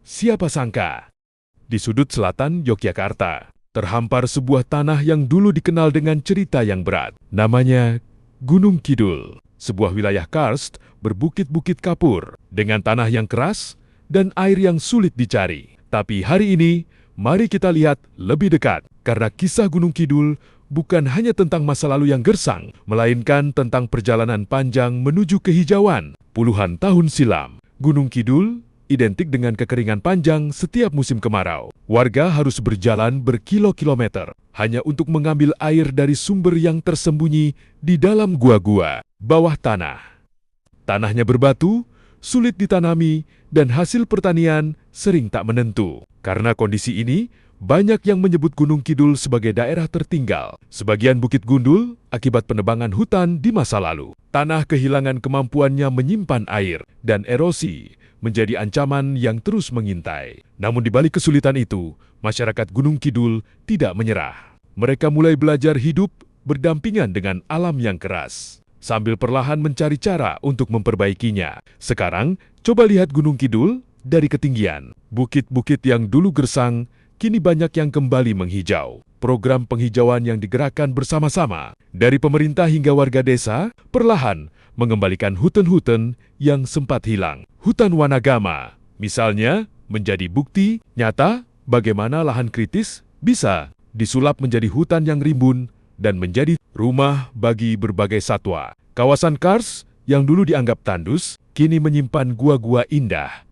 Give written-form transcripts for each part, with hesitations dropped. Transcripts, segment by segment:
Siapa sangka, di sudut selatan Yogyakarta, terhampar sebuah tanah yang dulu dikenal dengan cerita yang berat. Namanya Gunung Kidul, sebuah wilayah karst berbukit-bukit kapur, dengan tanah yang keras dan air yang sulit dicari. Tapi hari ini, mari kita lihat lebih dekat, karena kisah Gunung Kidul bukan hanya tentang masa lalu yang gersang, melainkan tentang perjalanan panjang menuju kehijauan. Puluhan tahun silam, Gunung Kidul identik dengan kekeringan panjang setiap musim kemarau. Warga harus berjalan berkilo-kilometer hanya untuk mengambil air dari sumber yang tersembunyi di dalam gua-gua bawah tanah. Tanahnya berbatu, sulit ditanami, dan hasil pertanian sering tak menentu. Karena kondisi ini, banyak yang menyebut Gunung Kidul sebagai daerah tertinggal. Sebagian bukit gundul akibat penebangan hutan di masa lalu. Tanah kehilangan kemampuannya menyimpan air, dan erosi menjadi ancaman yang terus mengintai. Namun di balik kesulitan itu, masyarakat Gunung Kidul tidak menyerah. Mereka mulai belajar hidup berdampingan dengan alam yang keras, sambil perlahan mencari cara untuk memperbaikinya. Sekarang, coba lihat Gunung Kidul dari ketinggian. Bukit-bukit yang dulu gersang, kini banyak yang kembali menghijau. Program penghijauan yang digerakkan bersama-sama dari pemerintah hingga warga desa perlahan mengembalikan hutan-hutan yang sempat hilang. Hutan Wanagama, misalnya, menjadi bukti nyata bagaimana lahan kritis bisa disulap menjadi hutan yang rimbun dan menjadi rumah bagi berbagai satwa. Kawasan kars yang dulu dianggap tandus, kini menyimpan gua-gua indah,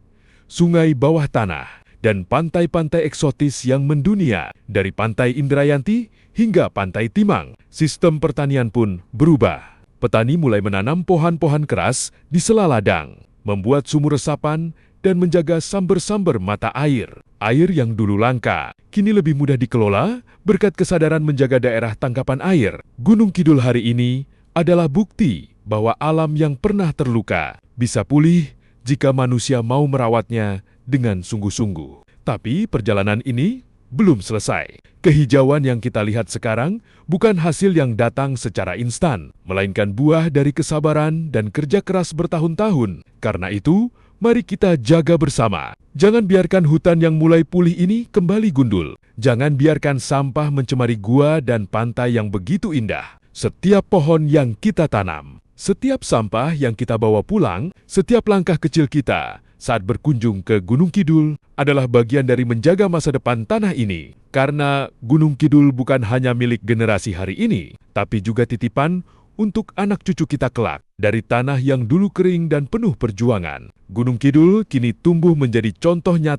sungai bawah tanah, dan pantai-pantai eksotis yang mendunia. Dari Pantai Indrayanti hingga Pantai Timang, sistem pertanian pun berubah. Petani mulai menanam pohon-pohon keras di sela ladang, membuat sumur resapan, dan menjaga samber-samber mata air. Air yang dulu langka, kini lebih mudah dikelola berkat kesadaran menjaga daerah tangkapan air. Gunung Kidul hari ini adalah bukti bahwa alam yang pernah terluka bisa pulih jika manusia mau merawatnya dengan sungguh-sungguh. Tapi perjalanan ini belum selesai. Kehijauan yang kita lihat sekarang bukan hasil yang datang secara instan, melainkan buah dari kesabaran dan kerja keras bertahun-tahun. Karena itu, mari kita jaga bersama. Jangan biarkan hutan yang mulai pulih ini kembali gundul. Jangan biarkan sampah mencemari gua dan pantai yang begitu indah. Setiap pohon yang kita tanam, setiap sampah yang kita bawa pulang, setiap langkah kecil kita saat berkunjung ke Gunung Kidul adalah bagian dari menjaga masa depan tanah ini. Karena Gunung Kidul bukan hanya milik generasi hari ini, tapi juga titipan untuk anak cucu kita kelak. Dari tanah yang dulu kering dan penuh perjuangan, Gunung Kidul kini tumbuh menjadi contoh nyata